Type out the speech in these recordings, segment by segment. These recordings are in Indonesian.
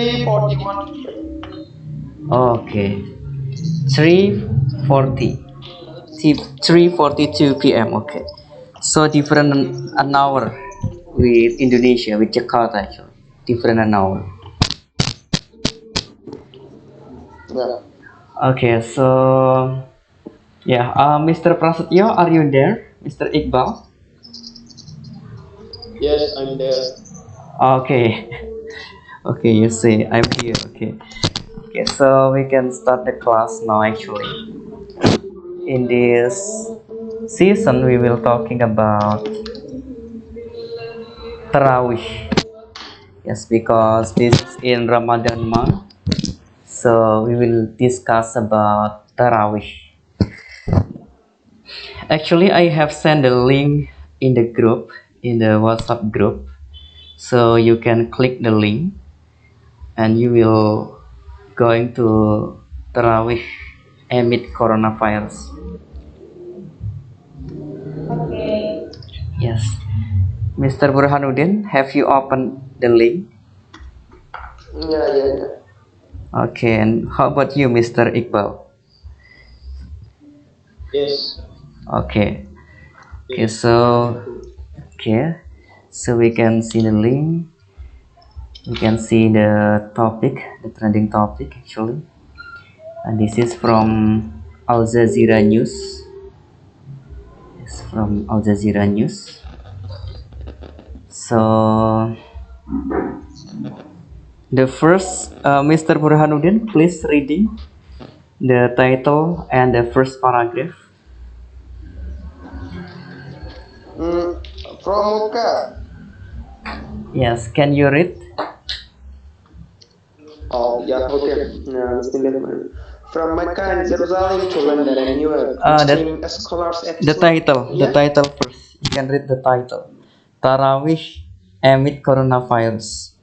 3:41. Okay, 3:40, 3:42 p.m. Okay, so different an hour with Indonesia, with Jakarta actually, different an hour. Yeah. Okay, so yeah, Mr. Prasetyo, are you there, Mr. Iqbal? Yes, I'm there. Okay, okay, you see, I'm here. Okay, okay, so we can start the class now. Actually, in this season, we will talking about Tarawih. Yes, because this is in Ramadan month, so we will discuss about Tarawih. Actually, I have sent a link in the group, in the WhatsApp group, so you can click the link and you will going to Tarawih amid coronavirus. Yes, Mr. Burhanuddin, have you opened the link? Yeah, yeah, yeah. Okay, and how about you, Mr. Iqbal? Yes. Okay, okay, Yes, I'm too. okay, so we can see the link. We can see the topic, the trending topic actually, and this is from Al Jazeera News. It's from Al Jazeera News. So the first, Mr. Burhanuddin, please reading the title and the first paragraph. Mm, from Mecca. Yes, can you read? Oh, yeah, okay. Bismillahirrahmanirrahim. From Mecca and Jerusalem to London and New York, That Muslim scholars the yeah. title first. You can read the title. Tarawih amid coronavirus.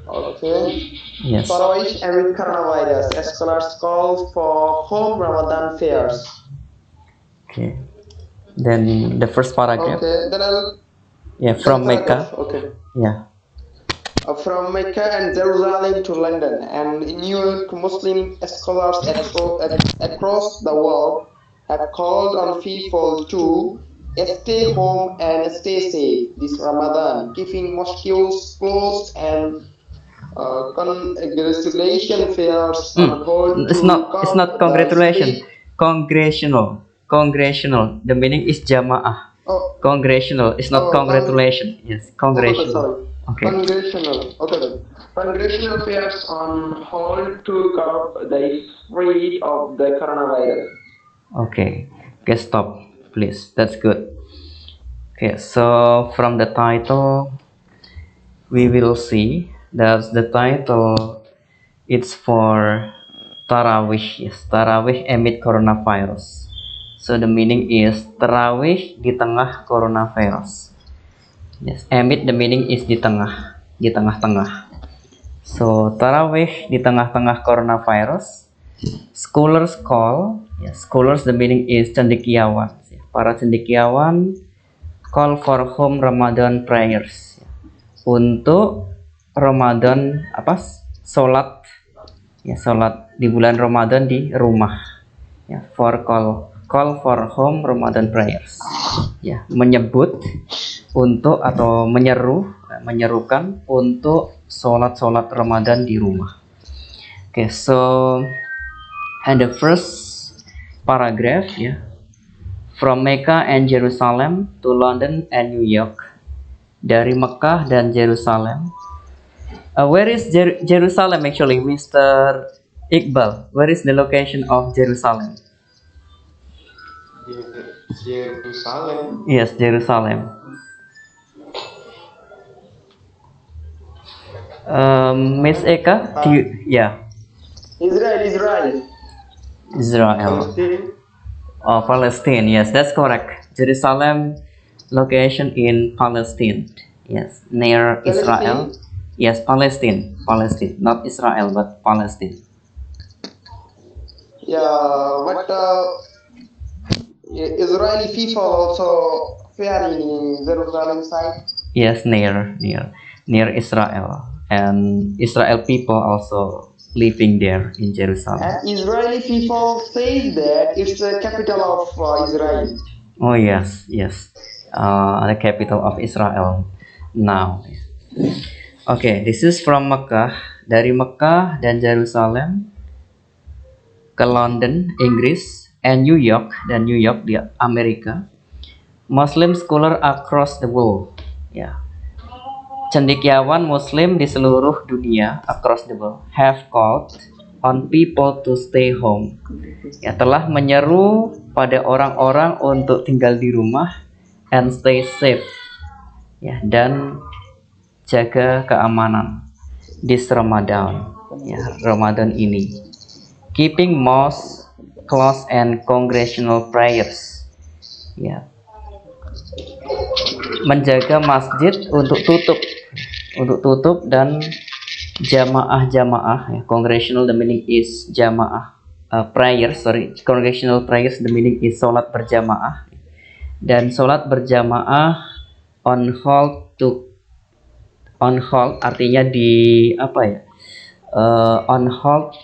Okay. Yes. Tarawih amid coronavirus, scholars call for home Ramadan fairs. Okay. Then the first paragraph. Okay, then Yeah, then from paragraph. Mecca. Okay. Yeah. From Mecca and Jerusalem to London and New York, Muslim scholars across the world have called on people to stay home and stay safe this Ramadan, keeping mosques closed and congratulation fairs on hold It's to not. It's curb not the congratulation. spread. Congressional. Congressional. The meaning is jamaah. Oh, Congressional. It's not oh, congratulation. Yes, okay, congressional. sorry. Okay. Congressional. Okay. Congressional fairs on hold to curb the spread of the coronavirus. Okay. Okay. Stop, please. That's good. Okay. So from the title, we will see that the title it's for Tarawih. Yes, Tarawih amid coronavirus. So the meaning is Tarawih di tengah coronavirus. Yes, amid the meaning is di tengah, di tengah-tengah. So Tarawih di tengah-tengah coronavirus. Scholars call, yes, scholars the meaning is cendekiawan. Para cendekiawan call for home Ramadan prayers. Untuk Ramadan apa? Salat, ya, salat di bulan Ramadan di rumah. Ya, for call for home Ramadan prayers. Ya, menyebut untuk atau menyerukan untuk sholat Ramadan di rumah. Okay, so and the first paragraph, yeah, from Mecca and Jerusalem to London and New York, dari Mekah dan Jerusalem. Where is Jerusalem actually, Mr. Iqbal? Where is the location of Jerusalem? Jerusalem. Yes, Jerusalem. Miss Eka, do you, yeah, Israel. Israel. Palestine. Oh, Palestine. Yes, that's correct. Jerusalem location in Palestine. Yes, near Israel. Palestine. Yes, Palestine. Palestine, not Israel, but Palestine. Yeah, but Israeli people also fair in Jerusalem side. Yes, near Israel. and Israel people also living there in Jerusalem. And Israeli people say that it's the capital of Israel. Oh yes, yes, the capital of Israel now. Okay, this is from Mekah. Dari Mekah dan Jerusalem ke London, Inggris, and New York di Amerika. Muslim scholar across the world. Ya. Cendekiawan Muslim di seluruh dunia across the world have called on people to stay home. Ya, telah menyeru pada orang-orang untuk tinggal di rumah and stay safe. Ya, dan jaga keamanan this Ramadan. Ya, Ramadan ini. Keeping mosque closed and congregational prayers. Ya. Menjaga masjid untuk tutup dan jamaah ya. Congregational the meaning is jamaah, congregational prayers the meaning is sholat berjamaah, dan sholat berjamaah on hold artinya di apa ya, on hold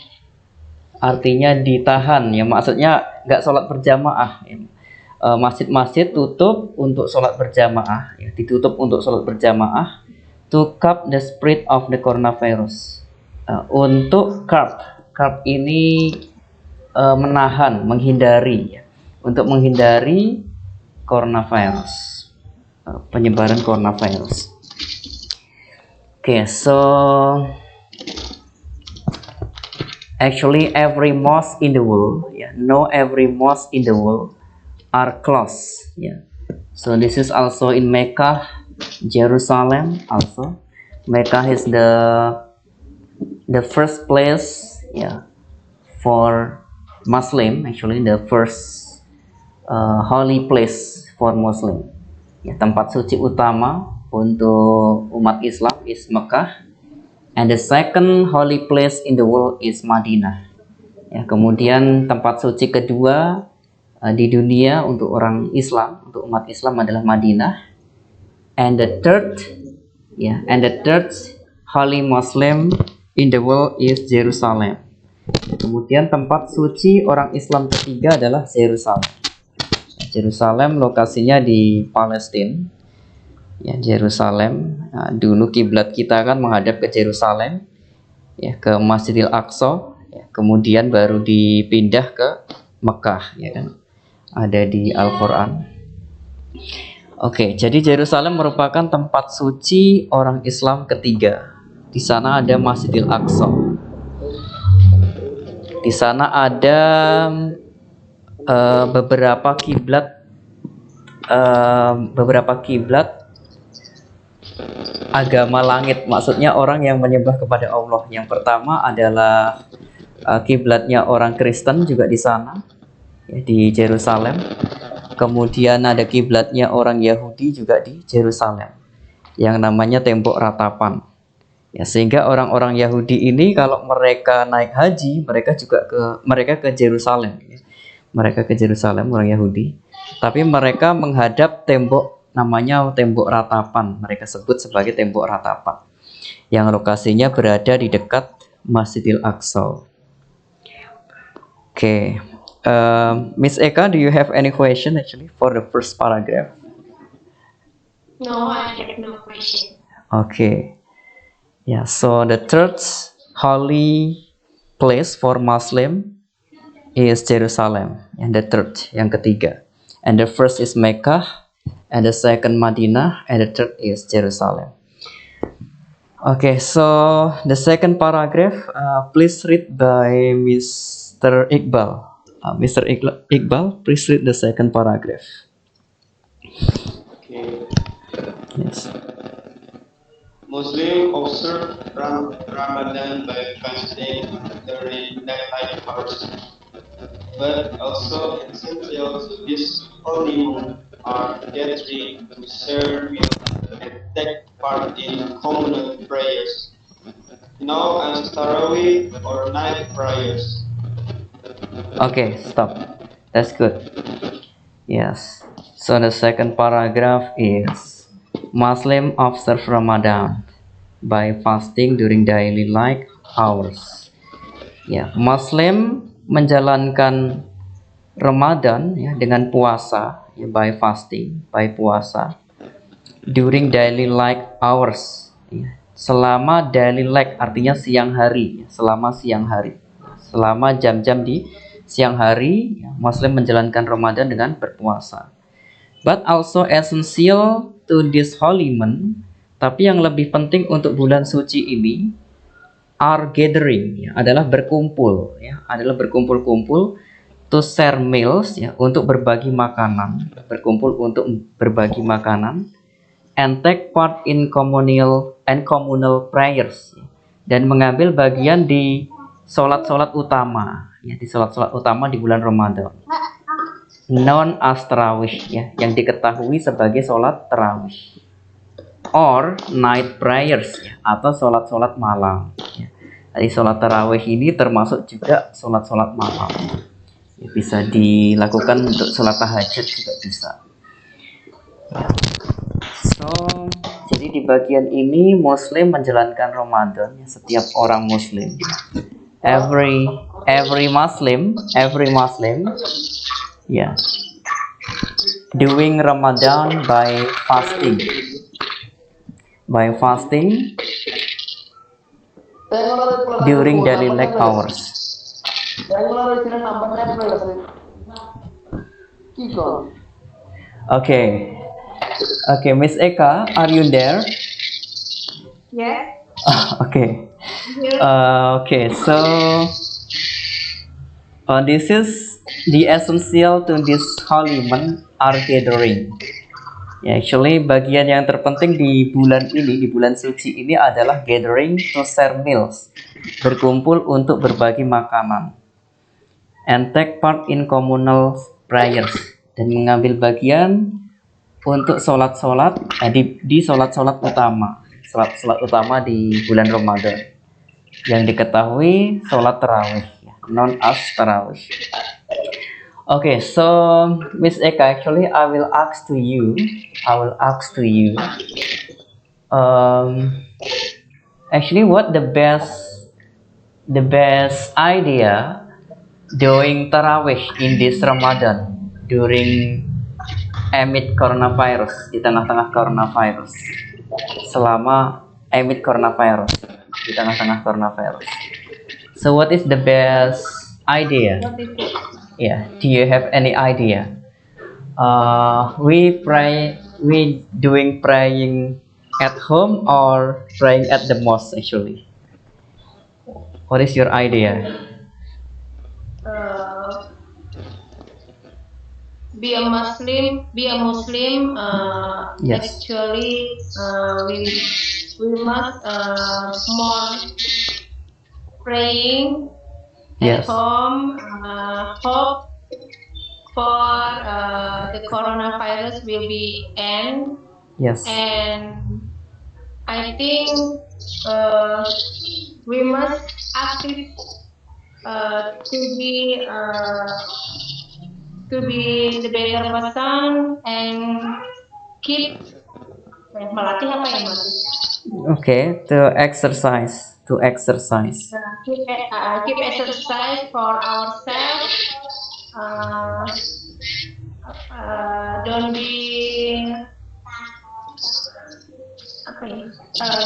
artinya ditahan ya, maksudnya nggak sholat berjamaah ya. Masjid-masjid tutup untuk sholat berjamaah ya, ditutup untuk sholat berjamaah to curb the spread of the coronavirus. Untuk curb ini menahan, menghindari ya, untuk menghindari coronavirus, penyebaran coronavirus. Okay, so actually every mosque in the world, every mosque in the world are closed. Yeah. So this is also in Mecca, Jerusalem also. Mecca is the first place for Muslim, actually the first holy place for Muslim. Ya, tempat suci utama untuk umat Islam is Mekah, and the second holy place in the world is Madinah. Ya, kemudian tempat suci kedua di dunia untuk orang Islam, untuk umat Islam adalah Madinah, and the third holy Muslim in the world is Jerusalem. Kemudian tempat suci orang Islam ketiga adalah Jerusalem. Jerusalem lokasinya di Palestina. Ya, Jerusalem. Nah, dulu kiblat kita kan menghadap ke Jerusalem, ya, ke Masjidil Aqsa, ya, kemudian baru dipindah ke Mekah, ya kan? Ada di Al-Quran. Oke, jadi Jerusalem merupakan tempat suci orang Islam ketiga. Di sana ada Masjidil Aqsa. Di sana ada beberapa kiblat agama langit, maksudnya orang yang menyembah kepada Allah. Yang pertama adalah kiblatnya orang Kristen juga di sana, ya, di Jerusalem. Kemudian ada kiblatnya orang Yahudi juga di Jerusalem, yang namanya tembok ratapan. Ya, sehingga orang-orang Yahudi ini kalau mereka naik haji, mereka ke Jerusalem. Ya. Mereka ke Jerusalem, orang Yahudi. Tapi mereka menghadap tembok, namanya tembok ratapan. Mereka sebut sebagai tembok ratapan, yang lokasinya berada di dekat Masjidil Aqsa. Okay. Miss Eka, do you have any question actually for the first paragraph? No, I have no question. Okay. Yeah, so the third holy place for Muslim is Jerusalem, and the third, yang ketiga. And the first is Mecca, and the second Madinah, and the third is Jerusalem. Okay, so the second paragraph, please read by Mr. Iqbal. Mr. Iqbal, please read the second paragraph. Okay. Yes. Muslims observe Ramadan by fasting during daylight hours, but also essential to this holy month are gathering to share meal and take part in communal prayers, known as Tarawih or night prayers. Okay, stop. That's good. Yes. So the second paragraph is Muslim observe Ramadan by fasting during daily life hours. Ya, Muslim menjalankan Ramadan ya dengan puasa ya, by fasting, by puasa during daily life hours ya. Selama daily light artinya siang hari, selama siang hari, selama jam-jam di siang hari, ya, Muslim menjalankan Ramadan dengan berpuasa. But also essential to this holy month, tapi yang lebih penting untuk bulan suci ini are gathering, ya, adalah berkumpul, ya, adalah berkumpul-kumpul to share meals, ya, untuk berbagi makanan, berkumpul untuk berbagi makanan, and take part in communal prayers, ya, dan mengambil bagian di sholat-sholat utama, ya, di sholat-sholat utama di bulan Ramadan, known as tarawih, ya, yang diketahui sebagai sholat tarawih, or night prayers, ya, atau sholat-sholat malam, ya. Jadi sholat tarawih ini termasuk juga sholat-sholat malam, ya, bisa dilakukan untuk sholat tahajud juga bisa. So, jadi di bagian ini Muslim menjalankan Ramadan, ya, setiap orang Muslim, every Muslim, ya, doing Ramadan by fasting during daily life hours. Okay, Miss Eka, are you there? Yes. Okay. Okay, so this is the essential to this holy month are gathering. Ya, actually bagian yang terpenting di bulan ini, di bulan suci ini adalah gathering to share meals, berkumpul untuk berbagi makanan, and take part in communal prayers, dan mengambil bagian untuk sholat-sholat di sholat-sholat utama di bulan Ramadan, yang diketahui sholat tarawih, ya, known as tarawih. Okay, so Miss Eka, actually I will ask to you, actually what the best idea doing tarawih in this Ramadan during amid coronavirus, di tengah-tengah coronavirus, di tengah-tengah coronavirus. So what is the best idea? What is it? Yeah, do you have any idea? We doing praying at home or praying at the mosque actually? What is your idea? Be a Muslim. Yes. Actually, we must more praying Yes. at home. Hope for the coronavirus will be end, Yes. and I think we must active to be the better person and keep melatih apa ya melatih? Okay, to exercise. Keep exercise for ourselves. Don't be apa ya?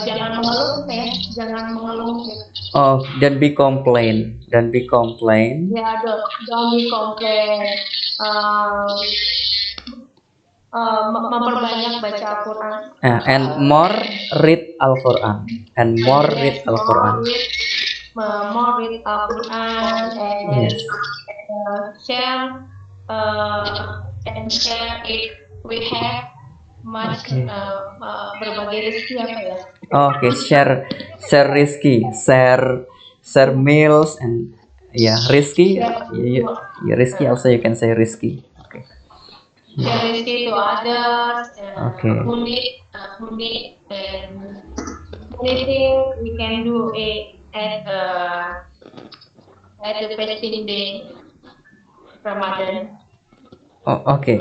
Jangan mengeluh ya. Oh, don't be complain. Ya, don't be complain. Memperbanyak baca Al-Quran. And more read Al-Quran. More read Al-Quran and Yes. share if we have much berbagai rezeki apa ya? Okay, share rizki, share meals and rizki. Rizki also you can say rizki. Okay. Share rezeki to others. Okay. Who need and anything we can do at the fasting day Ramadan. Oh, okay.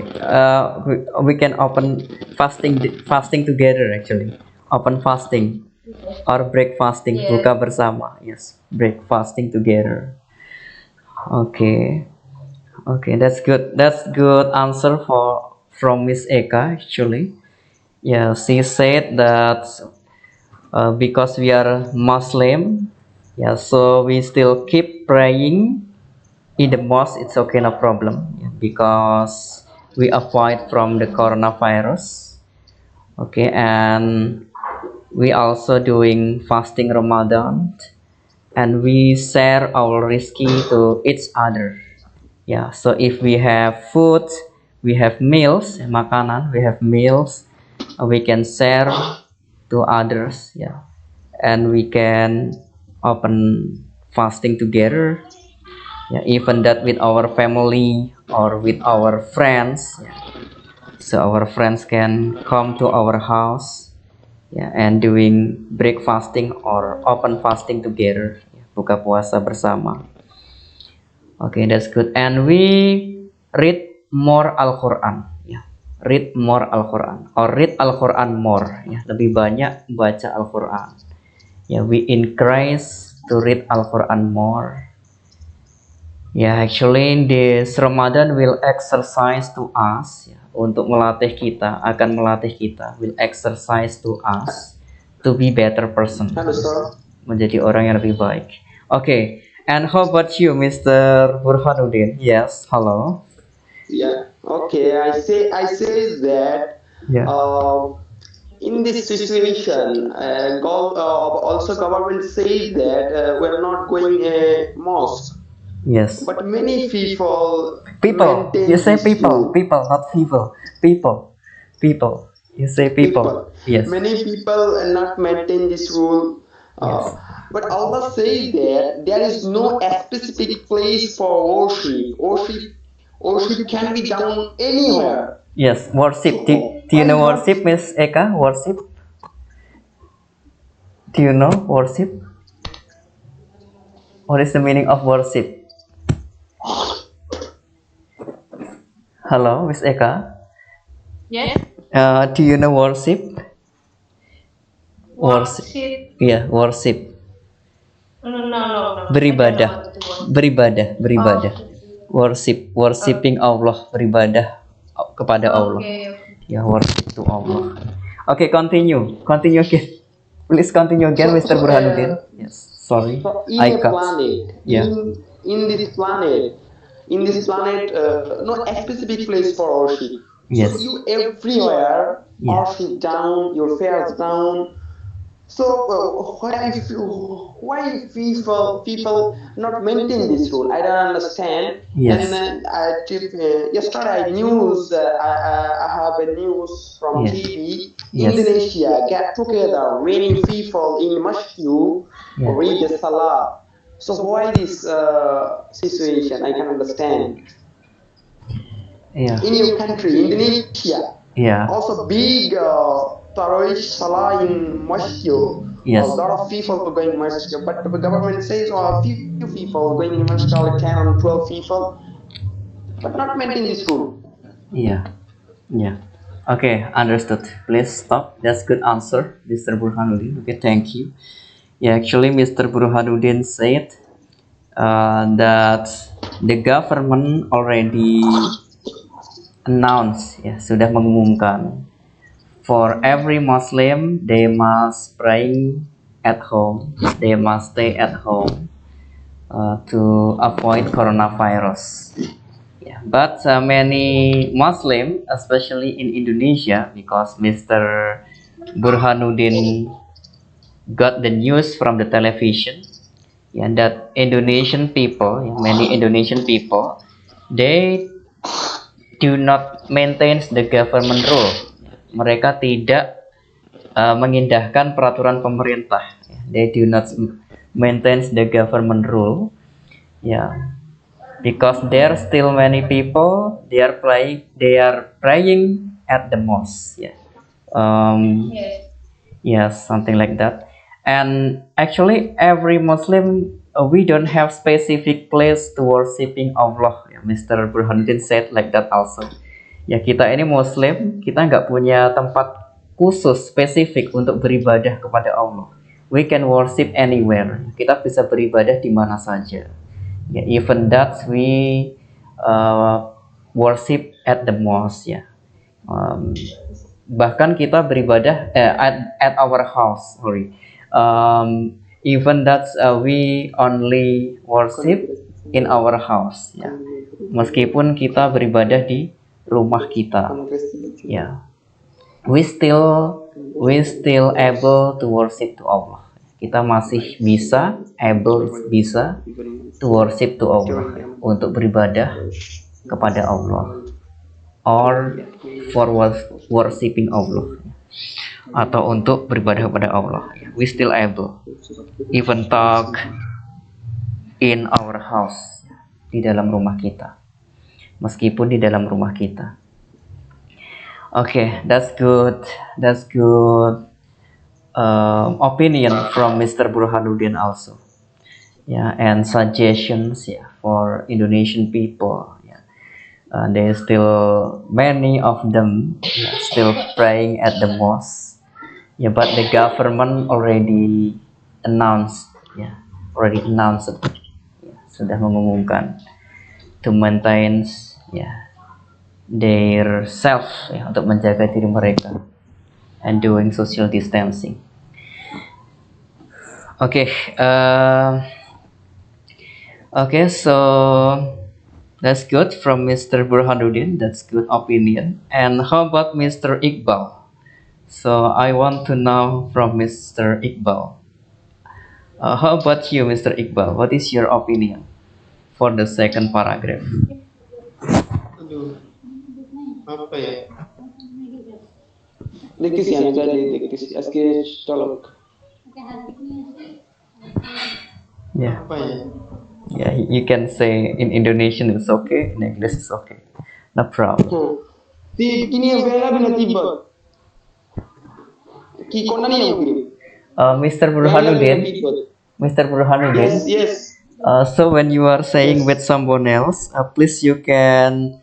We can open fasting together actually. Open fasting. or break fasting, Yes. buka bersama. Yes, break fasting together. Okay, okay, that's good. That's good answer for from Miss Eka actually. Yeah, she said that because we are Muslim, yeah, so we still keep praying in the mosque. It's okay, no problem, yeah, because we avoid from the coronavirus. Okay, and we also doing fasting Ramadan, and we share our rizki to each other. Yeah, so if we have food, we have meals, makanan, we have meals, we can share to others. Yeah, and we can open fasting together. Yeah, even that with our family or with our friends. Yeah. So our friends can come to our house, yeah, and doing break fasting or open fasting together, yeah, buka puasa bersama. Okay, that's good. And we read more Al-Quran, ya. Read more Al-Quran or read Al-Quran more, ya. Lebih banyak baca Al-Quran. Ya, we encourage to read Al-Quran more. Ya, actually this Ramadan will exercise to us, ya, untuk melatih kita, akan melatih kita, will exercise to us to be better person, Hello, sir. menjadi orang yang lebih baik. Okay, and how about you, Mr. Burhanuddin? Yes, hello. Yeah. Okay. I say that Yeah. in this situation, also government says that we're not going a mosque, Yes. but many people People. maintain You say this people. rule. People, not people. People. People. You say people. Yes. Many people not maintain this rule. Yes. But Allah says that there is no specific place for worship. Worship can be done anywhere. Yes. Worship. Do, So do you why know not? worship, Miss Eka? Worship. Do you know worship? What is the meaning of worship? Hello, Miss Eka. Yes. Do you know worship? Worship. Yeah, worship. No. Beribadah. Beribadah. Worship, worshiping Allah, beribadah kepada Allah. Okay. Ya, worship to Allah. Okay, continue again. Please continue again, Mr. Burhanuddin. Yes, sorry, So I cut. Yeah. In this planet, no specific place for worship. Yes. So you everywhere Yeah. worship down, your fares down. So why people not maintain this rule? I don't understand. Yes. And yesterday I have a news from Yes. TV. Yes. Indonesia get together many people in masjid Yeah. read the salah. So why this situation? I can understand. Yeah. In your country, Indonesia, Yeah. also big Tarawih Salah in masjid. Yes. A lot of people are going masjid, but the government says few people going in masjid, like 10 or 12 people, but not maintain this rule. Yeah. Yeah. Okay, understood. Please stop. That's good answer, Mr. Burhanuddin. Okay, thank you. Yeah, actually, Mr. Burhanuddin said that the government already announced, ya, sudah mengumumkan, for every Muslim they must pray at home, they must stay at home to avoid coronavirus. Yeah, but many Muslim, especially in Indonesia, because Mr. Burhanuddin got the news from the television, yeah, that Indonesian people, yeah, many Indonesian people, they do not maintain the government rule. Mereka tidak mengindahkan peraturan pemerintah. They do not maintain the government rule. Yeah, because there are still many people they are praying at the mosque. Yeah. Yes. Yes, something like that. And actually, every Muslim, we don't have specific place to worshiping Allah. Ya, Mr. Burhanuddin said like that also. Ya, kita ini Muslim, kita nggak punya tempat khusus spesifik untuk beribadah kepada Allah. we can worship anywhere. Kita bisa beribadah di mana saja. Ya, even that we worship at the mosque ya. Bahkan kita beribadah at our house. Sorry. Even that we only worship in our house ya. Meskipun kita beribadah di rumah kita. Ya. We still able to worship to Allah. Kita masih bisa to worship to Allah, untuk beribadah kepada Allah, or for worshiping Allah, atau untuk beribadah kepada Allah. We still able even talk in our house, di dalam rumah kita, meskipun di dalam rumah kita. Okay, that's good opinion from Mr. Burhanuddin also. Yeah, and suggestions for Indonesian people. Yeah, there still many of them still praying at the mosque. Yeah, but the government already announced. Sudah mengumumkan to maintain their self untuk menjaga diri mereka and doing social distancing. Okay, so that's good from Mr. Burhanuddin. That's good opinion. And how about Mr. Iqbal? So I want to know from Mr. Iqbal. How about you, Mr. Iqbal? What is your opinion for the second paragraph? Aduh, apa ya? Dikis ya, dikis. Aski tolong. Yeah. Apa ya? Yeah, you can say in Indonesian it's okay, in English it's okay. No problem. Kini yang bela bina tiba. Kikona nih yang kirim. Mr. Burhanuddin. Yes. So when you are saying with someone else, please you can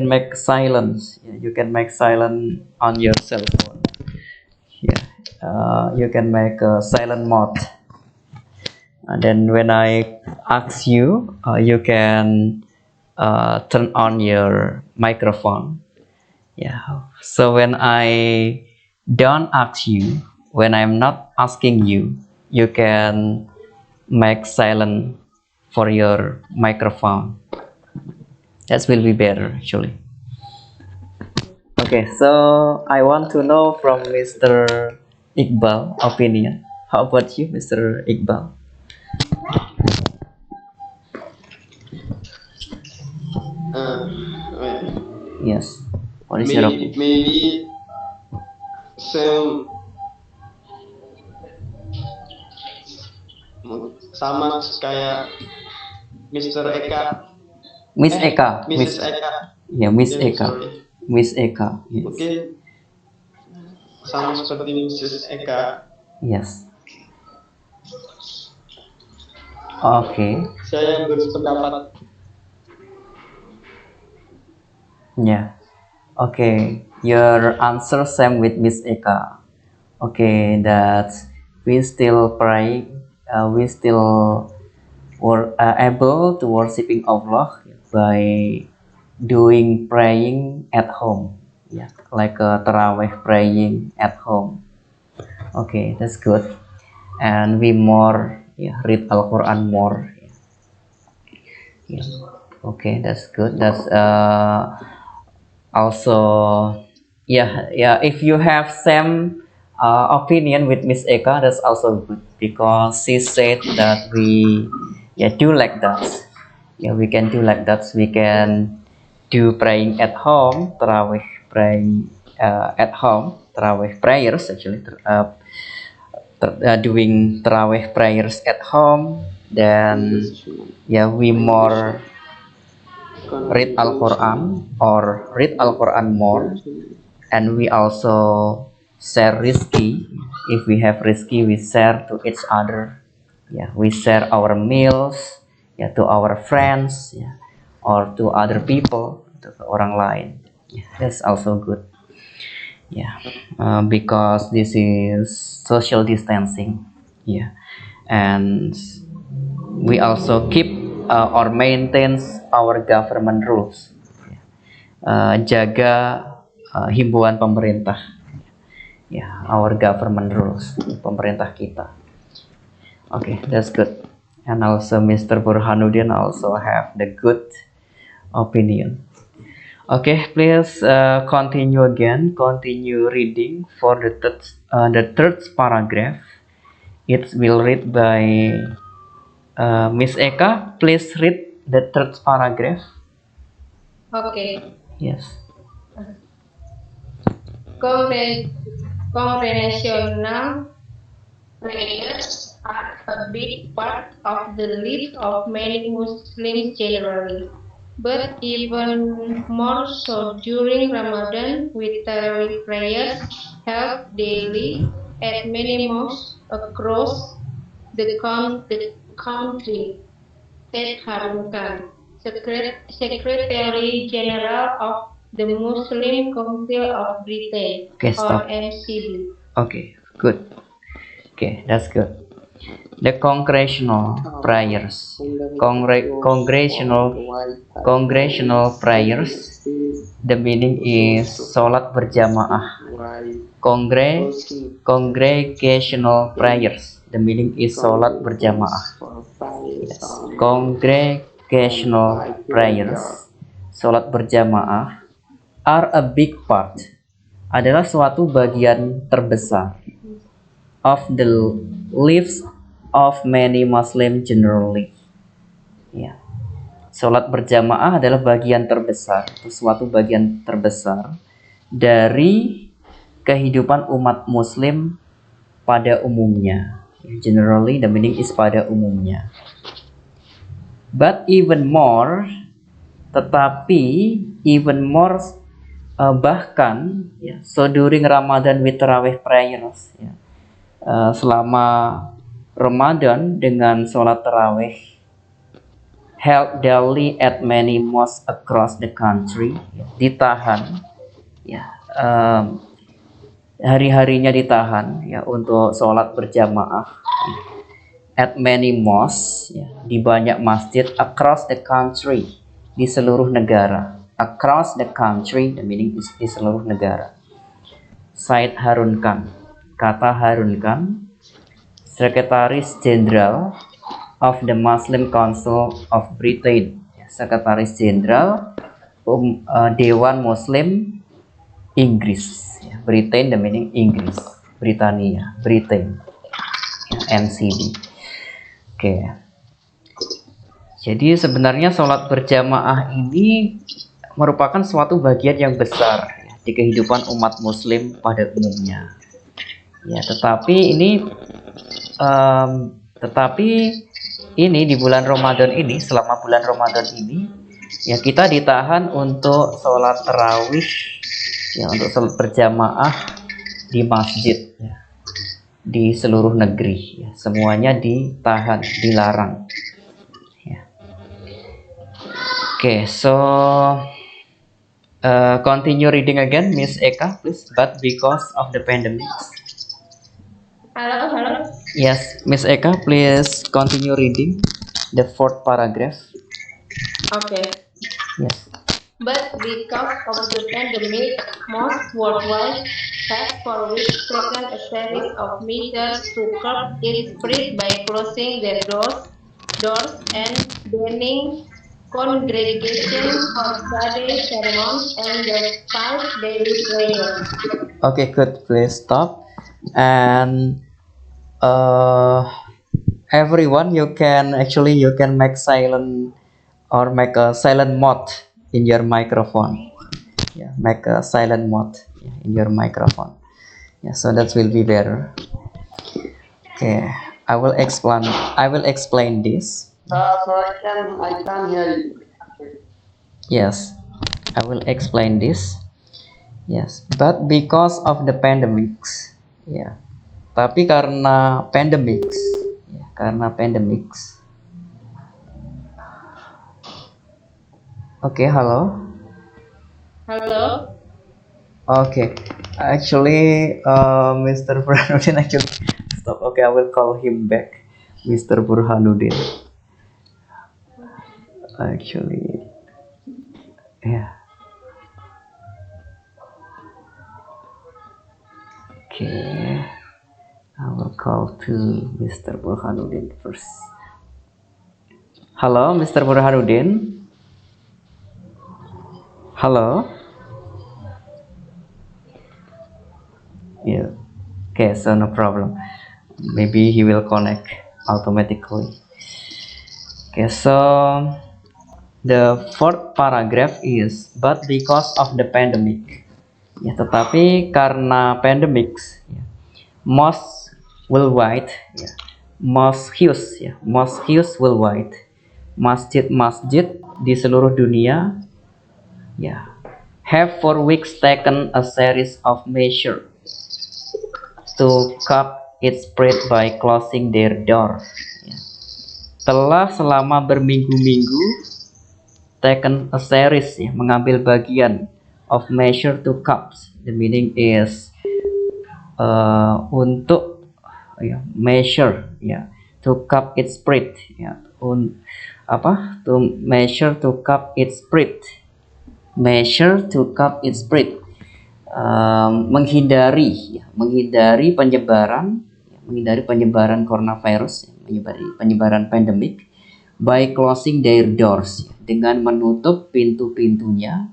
make silence. You can make silent on your cell phone. You can make a silent mode. And then when I ask you, you can turn on your microphone. Yeah. So when I don't ask you, when I'm not asking you, you can make silent for your microphone. That will be better actually. Okay, so I want to know from Mr. Iqbal opinion. How about you, Mr. Iqbal? Yes. What is your opinion? Maybe sama kayak Mr. Eka. Miss Eka. Mrs. Eka. Yeah, Miss Yeah, Eka. sorry. Miss Eka. Yes. Mungkin sama seperti Mrs. Eka. Yes. Okay. Saya berpendapat. Yeah. Okay. Your answer same with Miss Eka. Okay, that we still pray. We still were able to worshiping Allah by doing praying at home. Yeah, like a tarawih praying at home. Okay, that's good. And we more read Al-Quran more. Yeah. Okay, that's good. That's also if you have same opinion with Miss Eka, that's also good, because she said that we do like that. Yeah, we can do like that. We can do praying at home, tarawih praying at home, tarawih prayers actually, doing tarawih prayers at home. Then we more read Al-Quran or read Al-Quran more, and we also share rizki. If we have rizki, we share to each other. We share our meals to our friends or to other people, to orang lain. That's also good. Yeah, because this is social distancing. Yeah, and we also keep or maintains our government rules. Jaga himbauan pemerintah. Yeah, our government rules, pemerintah kita. Okay, that's good. And also Mr. Burhanuddin also have the good opinion. Okay, please continue again. Continue reading for the third paragraph. It will read by Miss Eka. Please read the third paragraph. Okay. Yes. Congregational prayers are a big part of the life of many Muslims generally, but even more so during Ramadan, with Tarawih prayers held daily at many mosques across the country, said Harun Khan, Secretary General of the Muslim Council of Britain, Okay, or stop. MCB. Okay, good. Okay, that's good. The congressional prayers. Congressional prayers. The meaning is sholat berjamaah. Congregational prayers. The meaning is sholat berjamaah. Yes. Congregational prayers, sholat berjamaah, are a big part, adalah suatu bagian terbesar of the lives of many Muslim generally. Ya. Sholat berjamaah adalah bagian terbesar, suatu bagian terbesar dari kehidupan umat Muslim pada umumnya. Generally, the meaning is pada umumnya. But even more, tetapi even more, bahkan, ya, so during Ramadan with Tarawih prayers, ya, selama Ramadan dengan sholat tarawih held daily at many mosques across the country, ya, ditahan, ya, hari-harinya ditahan, ya, untuk sholat berjamaah, ya, at many mosques, ya, di banyak masjid across the country, di seluruh negara. Across the country, the meaning is di seluruh negara. Said Harun Khan, kata Harun Khan, Sekretaris Jenderal of the Muslim Council of Britain, Sekretaris Jenderal Dewan Muslim Inggris. Britain, the meaning Inggris, Britania, Britain, MCB. Oke. Jadi sebenarnya sholat berjamaah ini merupakan suatu bagian yang besar, ya, di kehidupan umat Muslim pada umumnya. Ya, tetapi ini di bulan Ramadan ini, selama bulan Ramadan ini, ya, kita ditahan untuk sholat tarawih, ya, untuk sholat berjamaah di masjid, ya, di seluruh negeri, ya, semuanya ditahan, dilarang. Ya. Okay, so continue reading again, Miss Eka, please. But because of the pandemic. Hello. Yes, Miss Eka, please continue reading the fourth paragraph. Okay. Yes. But because of the pandemic, most worldwide have for weeks taken a series of measures to curb its spread by closing their doors and banning congregation for Sunday sermons and the 5 daily prayers. Okay, good. Please stop. And everyone, you can make silent or make a silent mode in your microphone. Yeah, make a silent mode, yeah, in your microphone. Yeah, so that will be better. Okay, I will explain this. So I can hear you. Yes, I will explain this. Yes, but because of the pandemics, ya. Tapi karena pandemics, ya, Oke, halo. Hello. Oke, Actually, Mr. Burhanuddin actually stop. Okay, I will call him back, Mr. Burhanuddin. Actually, yeah. Okay, I will call to Mr. Burhanuddin first. Halo, Mr. Burhanuddin. Halo. Yeah. Okay, so no problem. Maybe he will connect automatically. Okay, so the fourth paragraph is but because of the pandemic. Ya, tetapi karena pandemics, ya, most worldwide, ya, most huge worldwide, masjid-masjid di seluruh dunia, ya, have for weeks taken a series of measures to curb its spread by closing their doors. Ya. Telah selama berminggu-minggu taken a series, ya, mengambil bagian of measure to curb. The meaning is untuk, ya, measure, ya, to curb its spread, ya, to measure to curb its spread, measure to curb its spread, menghindari, ya, menghindari penyebaran coronavirus, ya, penyebaran pandemik by closing their doors, ya, dengan menutup pintu-pintunya,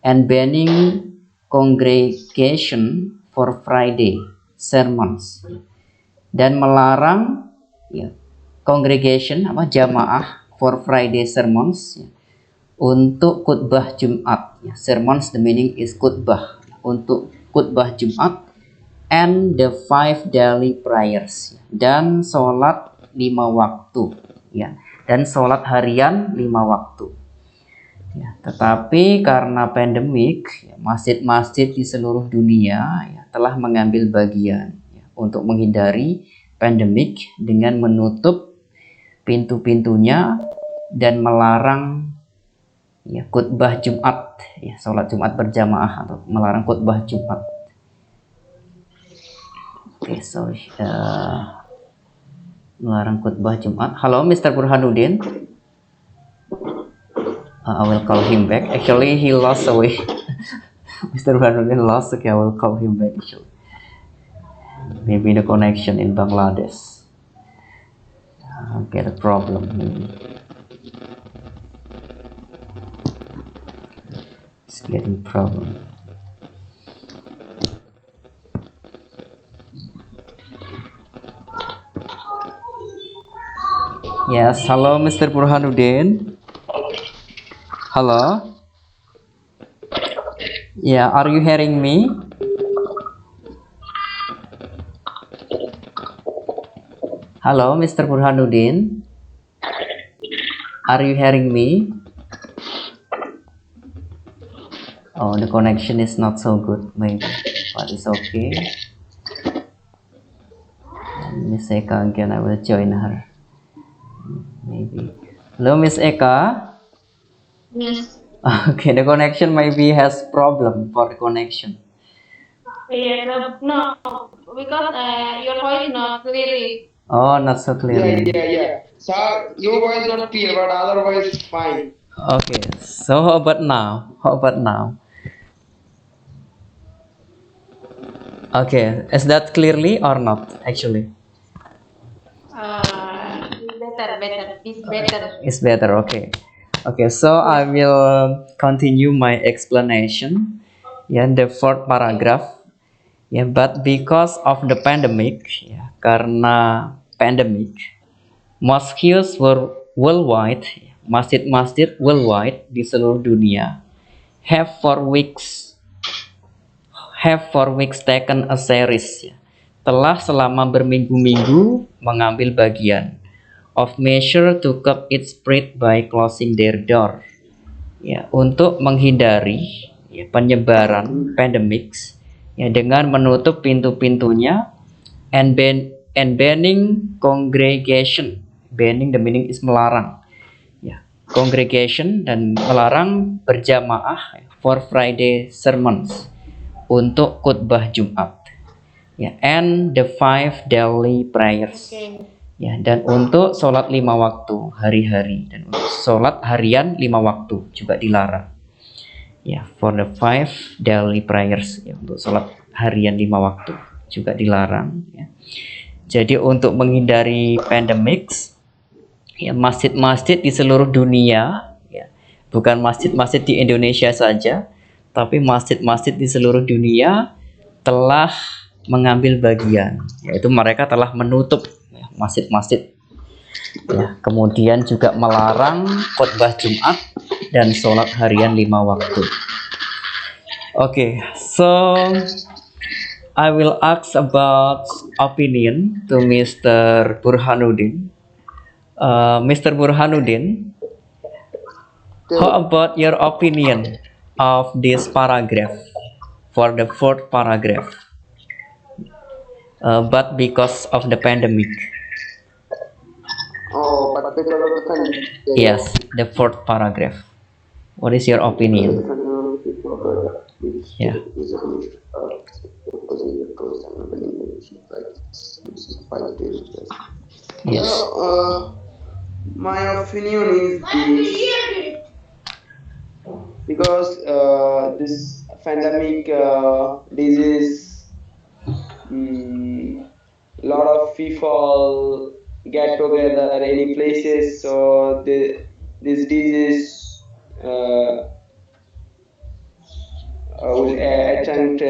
and banning congregation for Friday sermons, dan melarang, ya, congregation jamaah for Friday sermons, ya, untuk khutbah Jumat, ya. Sermons the meaning is khutbah, untuk khutbah Jumat, and the 5 daily prayers, ya, dan sholat 5 waktu, ya, dan sholat harian 5 waktu. Ya, tetapi karena pandemik, ya, masjid-masjid di seluruh dunia, ya, telah mengambil bagian, ya, untuk menghindari pandemik dengan menutup pintu-pintunya dan melarang, ya, khutbah Jumat, ya, sholat Jumat berjamaah, atau melarang khutbah Jumat. Oke, sorry, melarang khutbah Jumat. Halo, Mr. Burhanuddin. I will call him back. Actually, he lost away. Mr. Burhanuddin lost. Okay, I will call him back. Actually, maybe the connection in Bangladesh. Get a problem. It's getting problem. Yes, hello, Mr. Burhanuddin. Hello. Yeah, are you hearing me? Hello, Mr. Burhanuddin. Are you hearing me? Oh, the connection is not so good, maybe, but it's okay. Miss Eka again, I will join her. Maybe. Hello, Miss Eka. Yes. Okay, the connection maybe has problem for the connection. Yeah, no, because your voice not clearly. Oh, not so Yeah, clearly. yeah. So your voice not clear, but otherwise fine. Okay, so how about now? How about now? Okay, is that clearly or not? Actually, Better. It's better. it's better. Okay, okay. So I will continue my explanation. Yeah, the fourth paragraph. Yeah, but because of the pandemic, ya, karena pandemic, mosques were worldwide, masjid-masjid worldwide di seluruh dunia, have for weeks taken a series, ya, telah selama berminggu-minggu mengambil bagian of measure to curb its spread by closing their door, ya, untuk menghindari, ya, penyebaran pandemics, ya, dengan menutup pintu-pintunya, and banning congregation. Banning the meaning is melarang, ya, congregation, dan melarang berjamaah for Friday sermons, untuk khutbah Jumat. Ya, and the 5 daily prayers. Okay. Ya, dan untuk sholat 5 waktu hari-hari, dan untuk sholat harian 5 waktu juga dilarang. Ya, for the 5 daily prayers, ya, untuk sholat harian 5 waktu juga dilarang. Ya. Jadi untuk menghindari pandemic, ya, masjid-masjid di seluruh dunia, ya, bukan masjid-masjid di Indonesia saja, tapi masjid-masjid di seluruh dunia telah mengambil bagian, yaitu mereka telah menutup, ya, masjid-masjid, ya, kemudian juga melarang khutbah Jumat dan sholat harian 5 waktu. Okay, so I will ask about opinion to Mr. Burhanuddin. Mr. Burhanuddin, how about your opinion of this paragraph for the fourth paragraph? But because of the pandemic. Oh, but because of the pandemic. Yes, the fourth paragraph. What is your opinion? Yeah. Yes. My opinion is this, because this pandemic disease, lot of people get together at any places, so this disease will attempt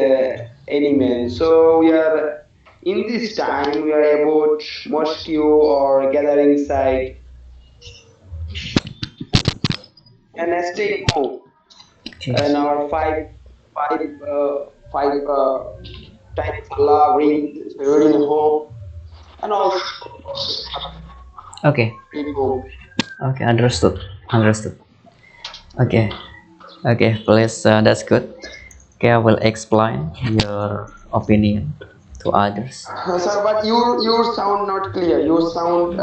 any man. So we are in this time, we are about mosquito or gathering site and stay home. And our five times Allah reading home and also Okay. home. Okay, understood. Okay, please, that's good. Okay, I will explain your opinion to others. Sir, but your sound not clear. Your sound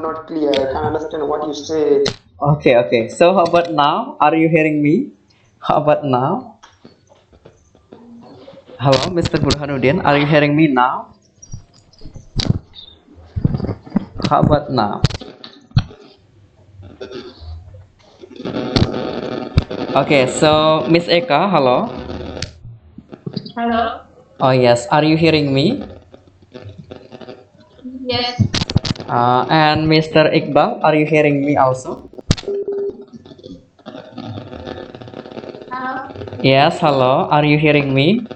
not clear. I can't understand what you say. Okay. So how about now? Are you hearing me? How about now? Hello, Mr. Burhanuddin. Are you hearing me now? How about now? Okay, so Miss Eka, hello. Hello. Oh yes, are you hearing me? Yes. And Mr. Iqbal, are you hearing me also? Hello. Yes, hello. Are you hearing me,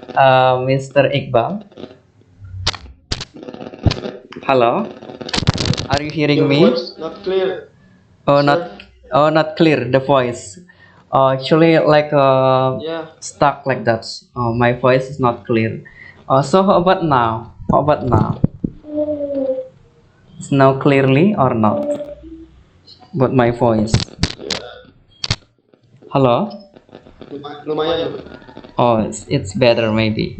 Mr. Iqbal? Hello. Are you hearing me? Your voice not clear. Oh, Sir. not clear the voice. Actually, like Yeah. stuck like that. My voice is not clear. So how about now? It's now clearly or not? But my voice. Hello. Lumayan. Oh, it's better maybe.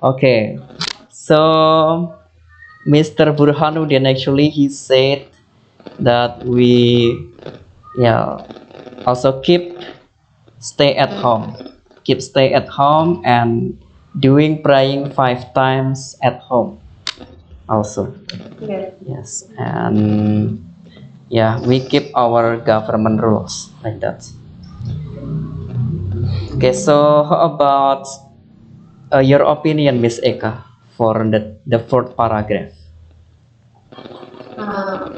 Okay. So Mr. Burhanuddin, actually he said that we, yeah, also stay at home and doing praying 5 times at home also. Yes. Yes, and yeah, we keep our government rules like that. Okay, so how about your opinion, Miss Eka, for the fourth paragraph?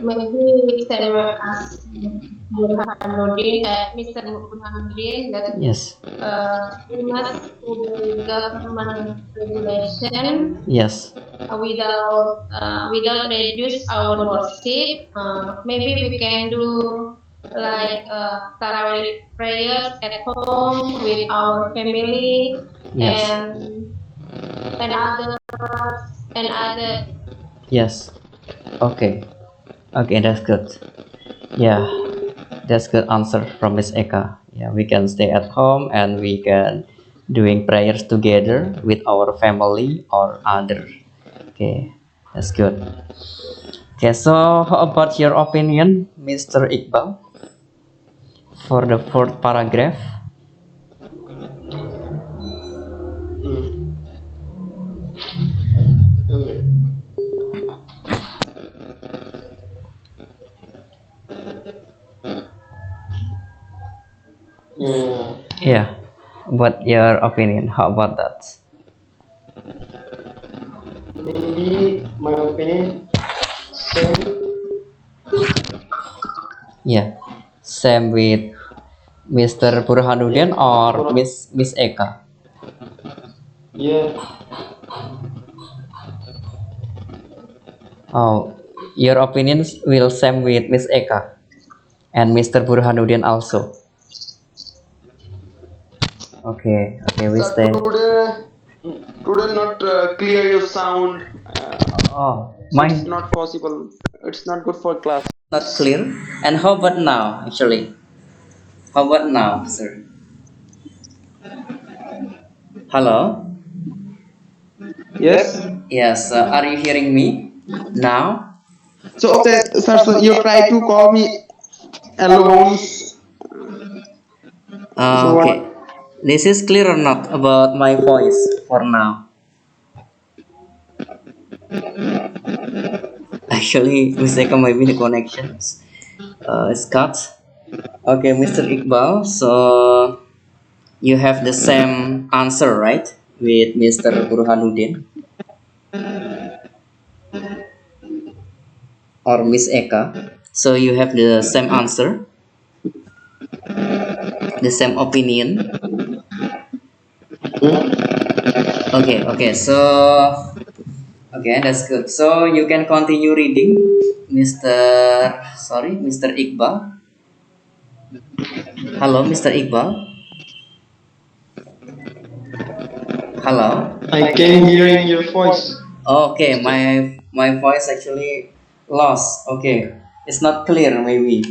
Maybe same as Burhanuddin, Mr. Burhanuddin, that Yes. we must follow government regulation Yes. without reduce our worship. Maybe we can do like Tarawih prayers at home with our family Yes. and other. Yes. Okay, that's good. Yeah, that's good answer from Miss Eka. Yeah, we can stay at home and we can doing prayers together with our family or other. Okay, that's good. Okay, so how about your opinion, Mr. Iqbal, for the fourth paragraph? Yeah. Yeah. What your opinion? How about that? Maybe my opinion, same. Yeah. Same with Mr. Burhanuddin or Miss Eka. Yeah. Oh, your opinions will same with Miss Eka and Mr. Burhanuddin also. Okay, okay, we So stay. today not clear your sound. Oh, It's mine not possible. It's not good for class. not clear. And how about now, actually? How about now, sir? Hello? Yes. Yes, are you hearing me now? So okay, sir, so you try to call me alone. So Okay. what? This is clear or not about my voice for now? Actually, mistake maybe the connections. It's cut. Okay, Mr. Iqbal. So you have the same answer, right? With Mr. Burhanuddin or Miss Eka. So you have the same answer, the same opinion. Hmm? Okay, okay. So okay, that's good. So you can continue reading, Mr. Sorry, Mr. Iqbal. Hello, Mr. Iqbal. Hello. I can hearing your voice. Okay, my voice actually lost. Okay, it's not clear maybe.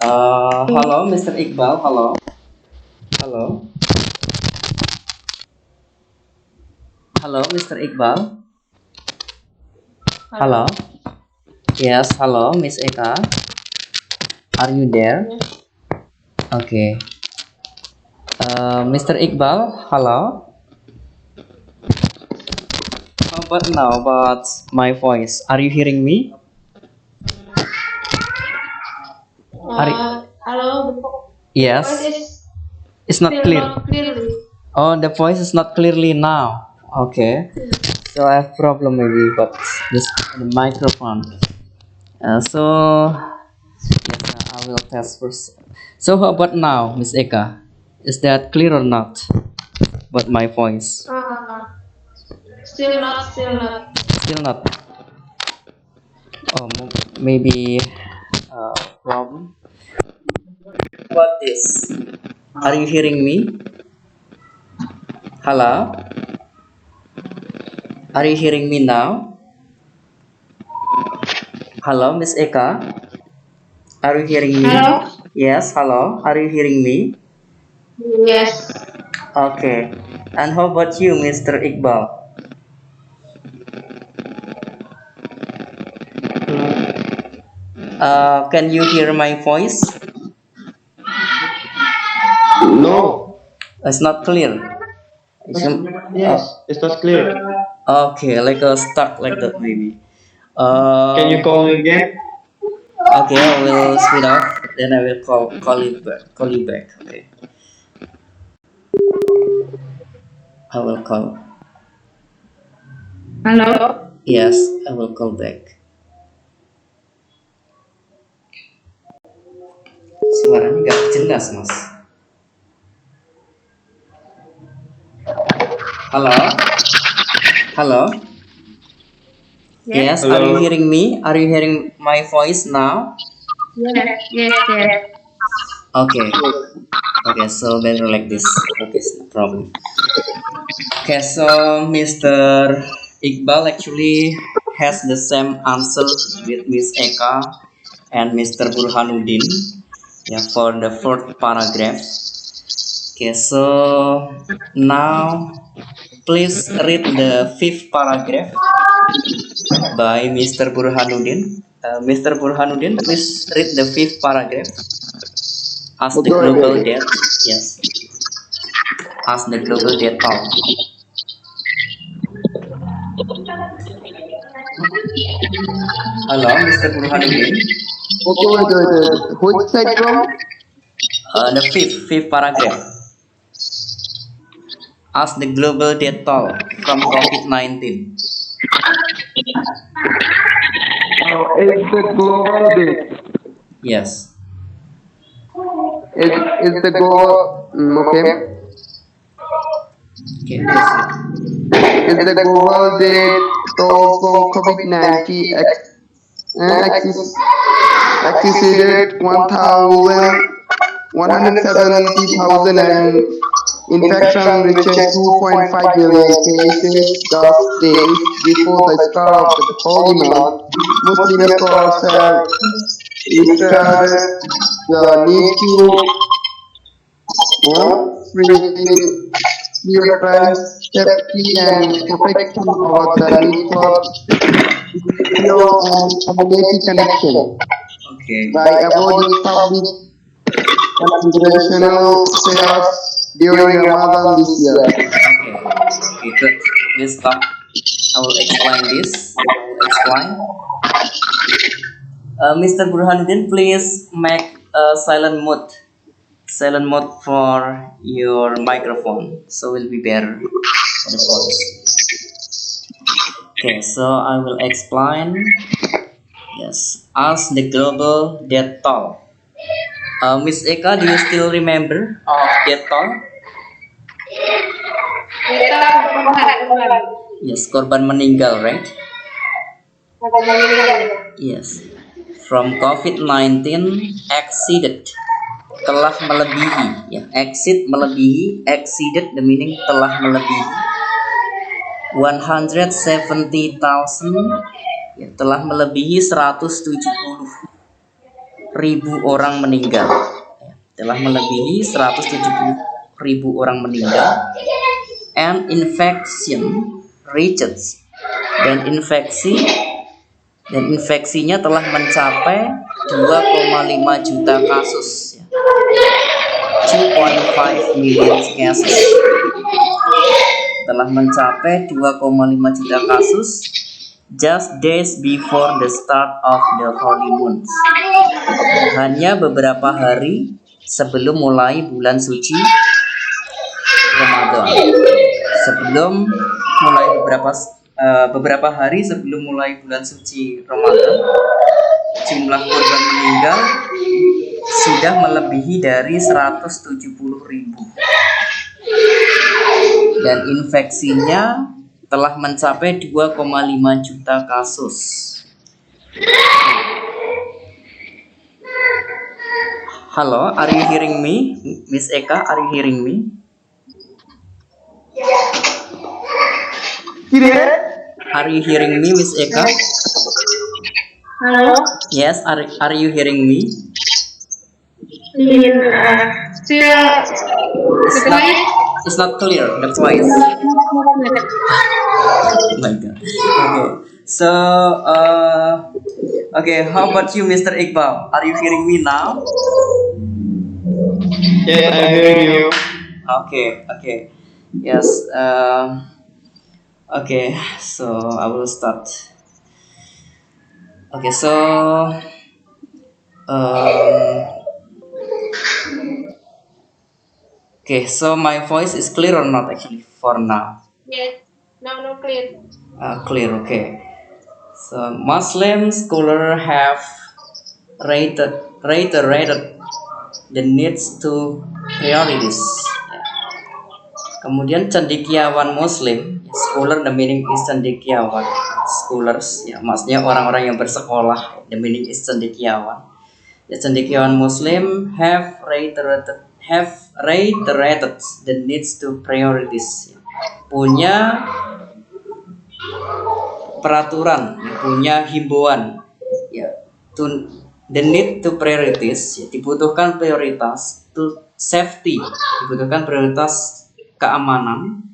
Hello, Mr. Iqbal. Hello. Hello. Hello, Mr. Iqbal. Hello. Hello. Yes, hello, Miss Eka. Are you there? Yes. Okay. Mr. Iqbal. Hello. How about now? About my voice? Are you hearing me? Are you- Hello. The voice yes. is It's not still clear. not clearly. Oh, the voice is not clearly now. Okay. So I have problem maybe, but this the microphone. So yes, I will test first. So how about now, Miss Eka? Is that clear or not? But my voice Uh, Still not. Still not. still not. Oh, maybe problem. What this? Are you hearing me? Hello? Are you hearing me now? Hello, Miss Eka? Are you hearing me? Hello. Yes, hello. Are you hearing me? Yes. Okay. And how about you, Mr. Iqbal? Can you hear my voice? No. It's not clear. Yes, it's not clear. Okay, like a stuck like that maybe. Can you Uh, call me again? okay, I will speed up. Then I will call you back. Call you back. Okay, I will call. Hello. Yes, I will call back. Suaranya nggak jelas, Mas. Halo, halo. Yes. Yes, are you Hello. hearing me? Are you hearing my voice now? Yes. Yes. Yes. Okay, okay. So better like this. Okay, no problem. Okay, so Mr. Iqbal actually has the same answer with Miss Eka and Mr. Burhanuddin. Yeah, for the fourth paragraph. Okay, so now please read the fifth paragraph by Mr. Burhanuddin. Mr. Burhanuddin, please read the fifth paragraph. As the Okay, global okay. debt, yes, as the global debt toll. Hello, Mr. Burhanuddin. Okay, wait. Which side, bro? The fifth paragraph. As the global death toll from COVID-19. It's the global day. Yes. It's the global. Okay. Okay, proceed. It's the global day toll from COVID-19 exceeded 170,000 and infection reached 2.5 million cases thus days before the start of the holy month. Muslim scholars have reiterated the need to prioritize safety and protection over the need for social and community connection Okay. by avoiding public congregational prayers during Ramadan this year. Okay, good. Please stop. I will explain this. Mr. Burhanuddin, please make a silent mode. Silent mode for your microphone, so will be better for the voice. Okay, so I will explain. Yes, as the global death toll. Miss Eka, do you still remember of death toll? Kita korban. Yes, korban meninggal, right? Korban meninggal. Yes. From COVID-19 exceeded, telah melebihi, ya, exceeded the meaning telah melebihi 170,000, ya, telah melebihi 170.000 orang meninggal, ya, telah melebihi 170.000 orang meninggal, and infection reached, dan infeksinya telah mencapai 2,5 juta kasus, ya. 2.5 million cases, telah mencapai 2,5 juta kasus just days before the start of the holy month, hanya beberapa hari sebelum mulai bulan suci Ramadan. Beberapa hari sebelum mulai bulan suci Ramadan, jumlah korban meninggal sudah melebihi dari 170.000 dan infeksinya telah mencapai 2,5 juta kasus. Halo, are you hearing me, Miss Eka? Are you hearing me? Are you hearing me, Miss Eka? Halo. Yes, are you hearing me? It's not clear, the voice. Oh my God. Okay. So, okay, how about you, Mr. Iqbal? Are you hearing me now? Yes, I'm hearing you. Okay. Yes. Okay. So I will start. Okay. So, okay. So my voice is clear or not actually for now? Yes. No clear. Clear. Okay. So Muslim scholars have reiterated the needs to priorities. Kemudian cendekiawan Muslim, scholar the meaning is cendekiawan, scholars, ya, maksudnya orang-orang yang bersekolah, the meaning is cendekiawan. The cendekiawan Muslim have reiterated the needs to priorities. Punya peraturan, punya himbauan, ya, to the need to priorities, ya, dibutuhkan prioritas, to safety, dibutuhkan prioritas keamanan,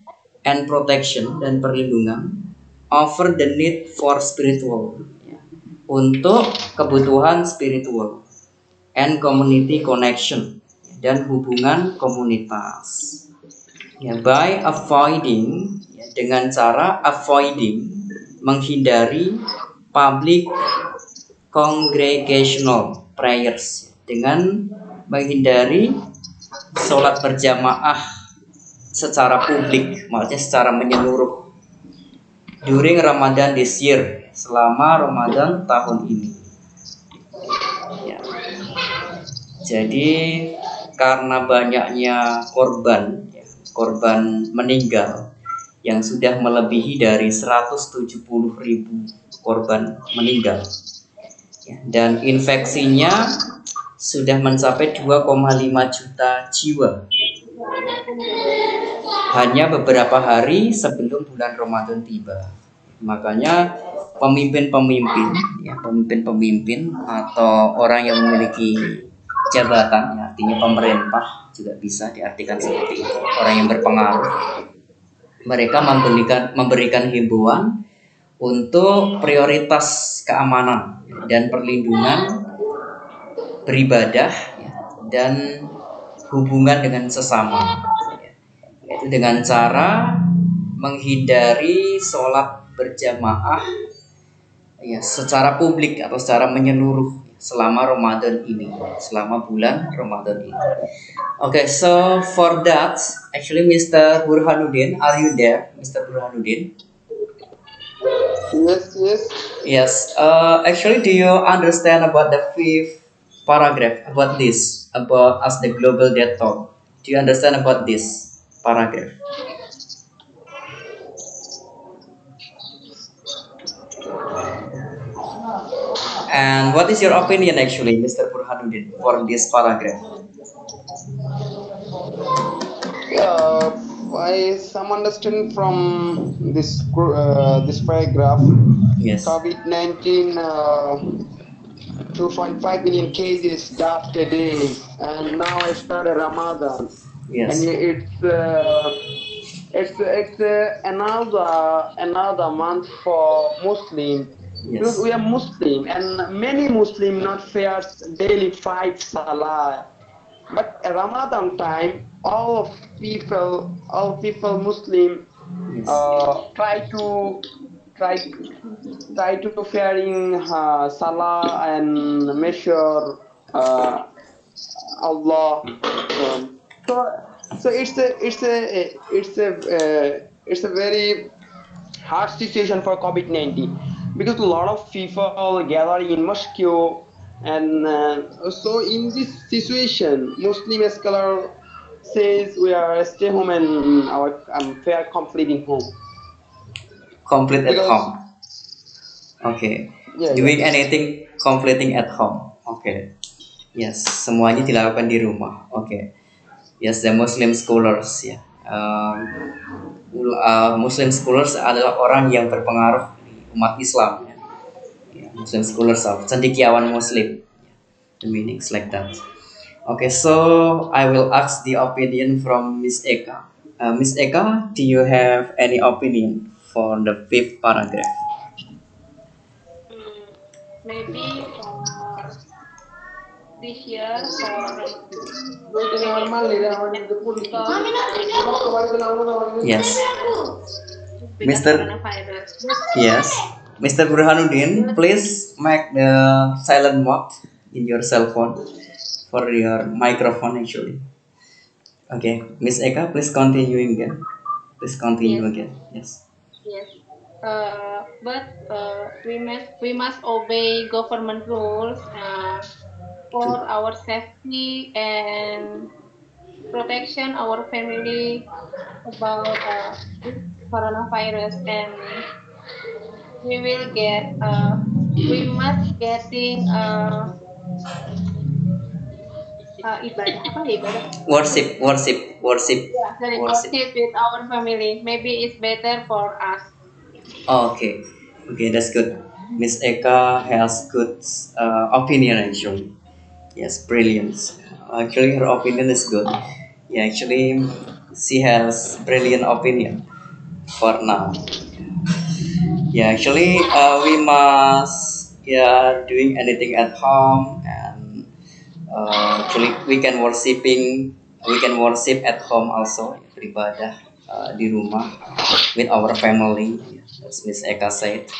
and protection, dan perlindungan, over the need for spiritual, ya, untuk kebutuhan spiritual, and community connection, dan hubungan komunitas, ya, by avoiding, ya, dengan cara avoiding, menghindari public congregational prayers, dengan menghindari sholat berjamaah secara publik, maksudnya secara menyeluruh during Ramadan this year, selama Ramadan tahun ini. Ya. Jadi karena banyaknya korban meninggal yang sudah melebihi dari 170.000 korban meninggal, ya, dan infeksinya sudah mencapai 2,5 juta jiwa hanya beberapa hari sebelum bulan Ramadan tiba. Makanya pemimpin atau orang yang memiliki jabatan, ya, artinya pemerintah juga bisa diartikan seperti itu, orang yang berpengaruh, mereka memberikan himbauan untuk prioritas keamanan dan perlindungan beribadah, ya, dan hubungan dengan sesama, yaitu dengan cara menghindari sholat berjamaah, ya, secara publik atau secara menyeluruh selama Ramadan ini, selama bulan Ramadan ini. Okay, so for that, actually Mr. Burhanuddin, are you there, Mr. Burhanuddin? Yes. Yes. Actually, do you understand about the fifth paragraph about this, about as the global death toll? Do you understand about this paragraph? And what is your opinion actually, Mr. Burhanuddin, for this paragraph? Some understand from this paragraph. Yes. COVID-19, 2.5 billion cases death a day, and now it started Ramadan. Yes. And it's another month for Muslim. Yes. Because we are Muslim, and many Muslim not fairs daily 5 salah. But at Ramadan time, all people Muslim Yes. try to fearing salah and measure Allah. So it's a very hard situation for COVID-19, because a lot of people gathering in mosque, and so in this situation, Muslim scholar says we are stay home and our fair completing home. Complete at Because- home. Okay. Yeah, Doing anything completing at home. Okay. Yes, semuanya dilakukan di rumah. Okay. Yes, the Muslim scholars, ya. Muslim scholars adalah orang yang berpengaruh di umat Islam, ya. Muslim scholars of cendekiawan Muslim. The meanings like that. Okay, so I will ask the opinion from Miss Eka. Miss Eka, do you have any opinion for the fifth paragraph? Maybe this year Yes. because Mr. coronavirus. Yes. Mr. Burhanuddin, please make the silent mode in your cell phone for your microphone actually. Okay, Miss Eka, please continuing again. Please continue Yes. again. Yes. Yes. But we must obey government rules for our safety and protection our family about this coronavirus, and we will get we must getting ibadah apa ya, ibadah Worship. sorry, Worship. worship with our family. Maybe it's better for us. Oh, okay. Okay, that's good. Miss Eka has good opinion actually. Yes, brilliant. Actually, her opinion is good. Yeah, actually, she has brilliant opinion for now. Yeah, actually, we must doing anything at home, and actually we can worship at home also, beribadah di rumah with our family, as Miss Eka said.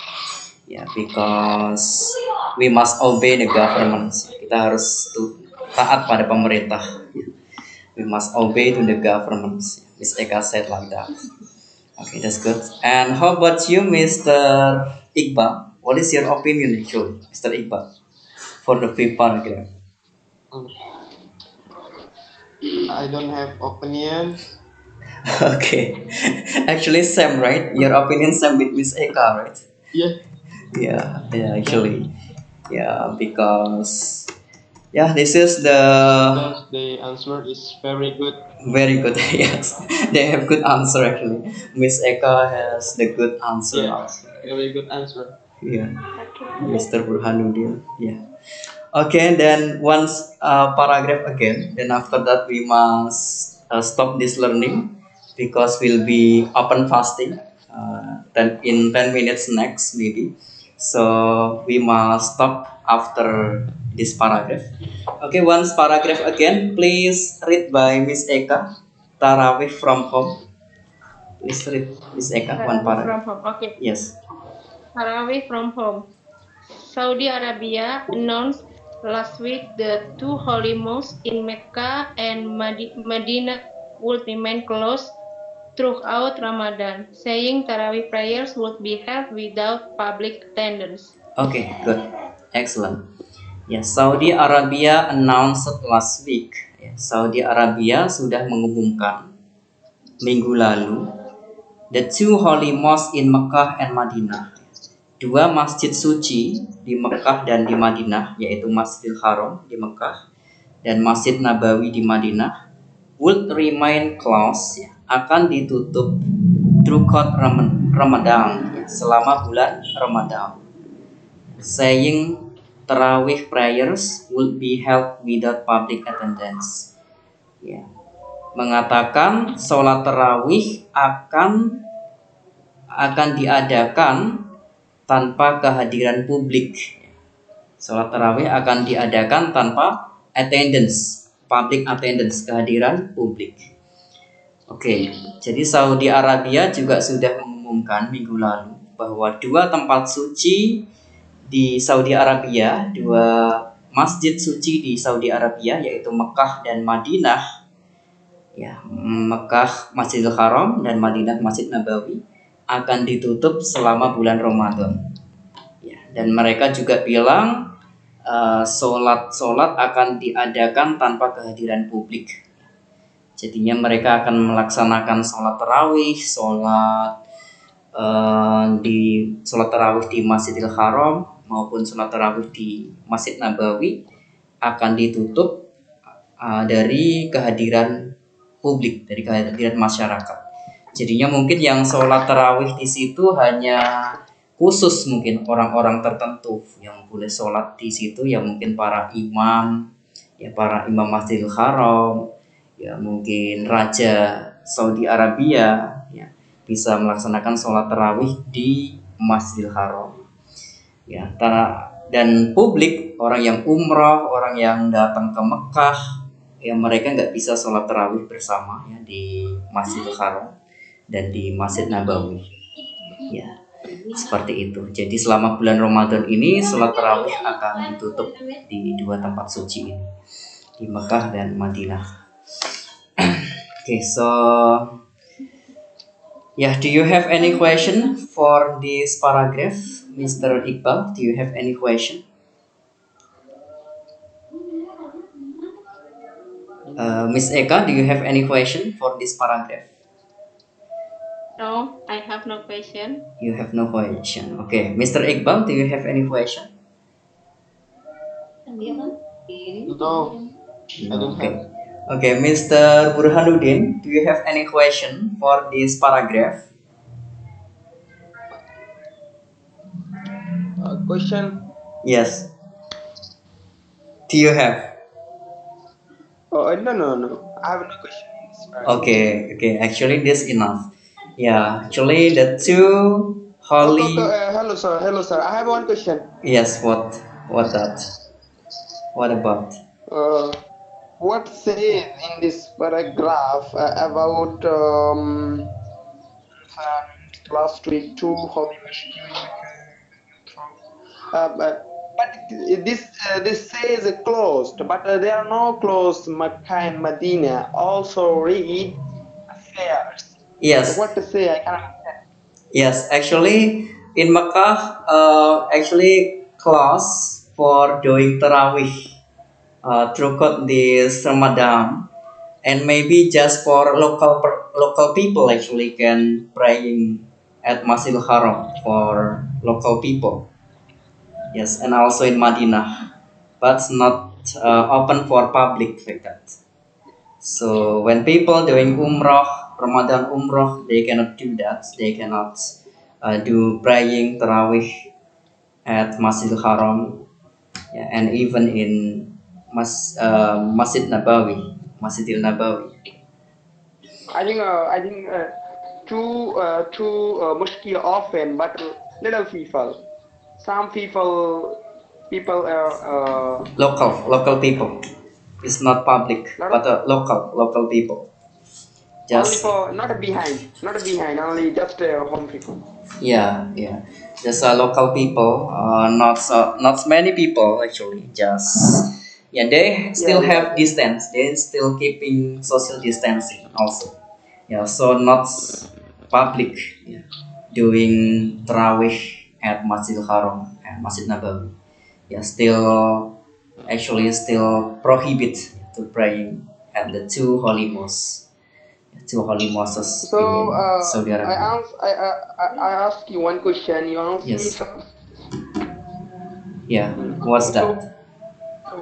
Ya, because we must obey the government. Kita harus taat pada pemerintah. We must obey to the government. Miss Eka said like that. Okay, that's good. And how about you, Mr. Iqbal? What is your opinion, actually, Mr. Iqbal, for the fifth paragraph? I don't have opinion. Okay, actually, Sam, right? Your opinion, Sam, with Miss Eka, right? Yeah. Yeah, actually, yeah, because yeah, this is the The answer is very good. very good. Yes, they have good answer actually. Miss Eka has the good answer Yeah, also. very good answer. Yeah, Mr. Burhanuddin. Yeah. Okay, then once paragraph again. Then after that we must stop this learning because we'll be open fasting. In 10 minutes next maybe. So we must stop after this paragraph. Okay, once paragraph again. Please read by Miss Eka. Tarawih from home. Please read Miss Eka one Tarawih from paragraph. home. Okay. Yes. Tarawih from home. Saudi Arabia announced last week the two holy mosques in Mecca and Medina would remain closed throughout Ramadan, saying Tarawih prayers would be held without public attendance. Okay, good. Excellent. Ya, Saudi Arabia announced last week. Ya, Saudi Arabia sudah mengumumkan minggu lalu the two holy mosques in Mekah and Madinah. Dua masjid suci di Mekah dan di Madinah, yaitu Masjidil Haram di Mekah dan Masjid Nabawi di Madinah, would remain closed, ya, akan ditutup throughout Ramadan, ya, selama bulan Ramadan. Saying Tarawih prayers would be held without public attendance. Ya. Mengatakan sholat tarawih akan diadakan tanpa kehadiran publik. Sholat tarawih akan diadakan tanpa attendance, public attendance, kehadiran publik. Oke, jadi Saudi Arabia juga sudah mengumumkan minggu lalu bahwa dua tempat suci di Saudi Arabia, dua masjid suci di Saudi Arabia, yaitu Mekah dan Madinah, ya, Mekah Masjidil Haram dan Madinah Masjid Nabawi, akan ditutup selama bulan Ramadan. Ya, dan mereka juga bilang sholat akan diadakan tanpa kehadiran publik. Jadinya mereka akan melaksanakan sholat tarawih, sholat tarawih di Masjidil Haram maupun sholat tarawih di Masjid Nabawi akan ditutup dari kehadiran publik, dari kehadiran masyarakat. Jadinya mungkin yang sholat tarawih di situ hanya khusus mungkin orang-orang tertentu yang boleh sholat di situ, ya mungkin para imam, ya para imam Masjidil Haram, ya mungkin Raja Saudi Arabia, ya bisa melaksanakan sholat tarawih di Masjidil Haram. Ya, dan publik, orang yang umrah, orang yang datang ke Mekah, ya mereka nggak bisa sholat tarawih bersama, ya, di Masjidil Haram dan di Masjid Nabawi. Ya, seperti itu. Jadi selama bulan Ramadan ini sholat tarawih akan ditutup di dua tempat suci ini, di Mekah dan Madinah. Okay, so yeah, do you have any question for this paragraph, Mr. Iqbal? Do you have any question? Miss Eka, do you have any question for this paragraph? No, I have no question. You have no question. Okay, Mr. Iqbal, do you have any question? No, I don't Okay. have. Okay, Mr. Burhanuddin, do you have any question for this paragraph? Question? Yes. Do you have? Oh, no. I have no question. Okay. Actually, this enough. Yeah, actually, the two holy. Hello, sir. I have one question. Yes. What that? What about? What says in this paragraph about last week two holy mosques But this says closed, but there are no closed Mecca and Medina. Also read affairs. Yes, What to say? I cannot. yes. Actually, in Mecca, actually class for doing tarawih throughout this Ramadan, and maybe just for local people actually can praying at Masjidil Haram for local people. Yes, and also in Madinah, but not open for public like that. So when people doing umrah, Ramadan umrah, they cannot do that. They cannot do praying tarawih at Masjidil Haram, yeah, and even in Masjid Nabawi, Masjidil Nabawi. I think to mosque often, but little people. Some people are Local people. It's not public, lot but of local people. only Just for not behind, only just home people. yeah. Just local people. Not many people actually. Just yeah, they Yeah, still yeah, have yeah. distance. They still keeping social distancing also. Yeah, so not public. Yeah, doing tarawih at Masjidil Haram and Masjid Nabawi. Yeah, still prohibit to praying at the two holy mosques So in Saudi Arabia. I ask you one question. You answer me Yes, first. yeah. What's So that?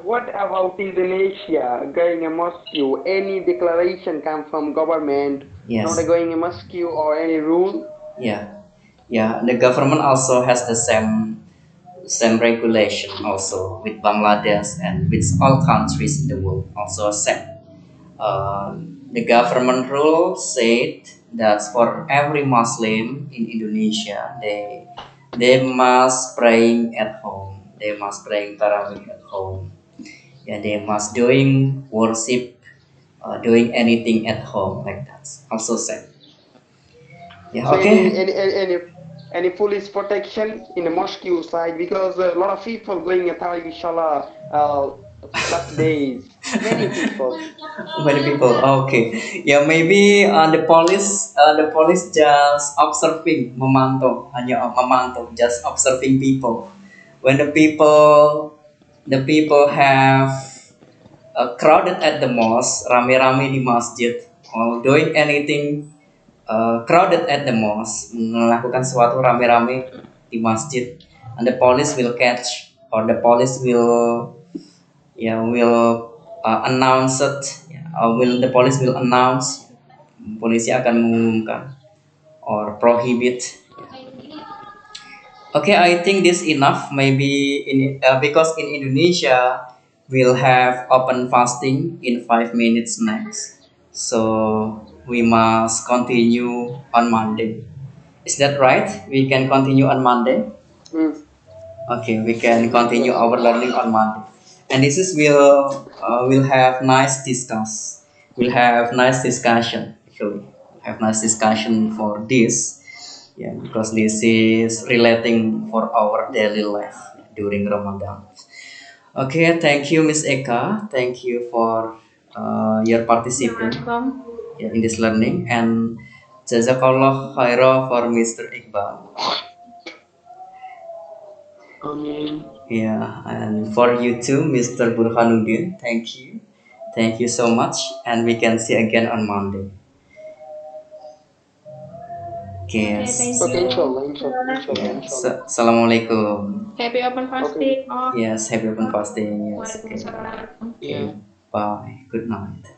what about Indonesia going a mosque? Any declaration come from government not Yes, going a mosque or any rule? yeah, yeah. The government also has the same regulation also with Bangladesh and with all countries in the world also same. The government rule said that for every Muslim in Indonesia, they must praying at home. They must praying tarawih at home. Yeah, they must doing worship, doing anything at home like that. Also said. Yeah. So Okay. any police protection in the mosque side because a lot of people going at Tariq inshallah that days. Many people. Many people. Okay. Yeah, maybe the police just observing, memantau, hanya memantau, just observing people. When the people have crowded at the mosque, rame-rame di masjid, or doing anything crowded at the mosque, melakukan sesuatu rame-rame di masjid, and the police will catch or the police will announce it, ya, will the police will announce, polisi akan mengumumkan or prohibit. Okay, I think this enough. Maybe because in Indonesia we'll have open fasting in 5 minutes next, so we must continue on Monday. Is that right? We can continue on Monday. Mm. Okay, we can continue Yes. our learning on Monday. And this is will have nice discuss. We'll have nice discussion actually. We'll have nice discussion for this. Yeah, because this is relating for our daily life during Ramadan. Okay, thank you, Miss Eka. Thank you for your You're participant, welcome. yeah, in this learning, and jazakallah khairah for Mr. Iqbal. Amen. Yeah, and for you too, Mr. Burhanuddin, thank you. Thank you so much, and we can see again on Monday. Okay, Okay, thank Okay, you. inshallah, yeah. inshallah. Assalamualaikum. Happy open Okay. fasting. Oh, Yes, happy open fasting. Yes, okay. Waalaikumsalam. Okay, Yeah. bye. Good night.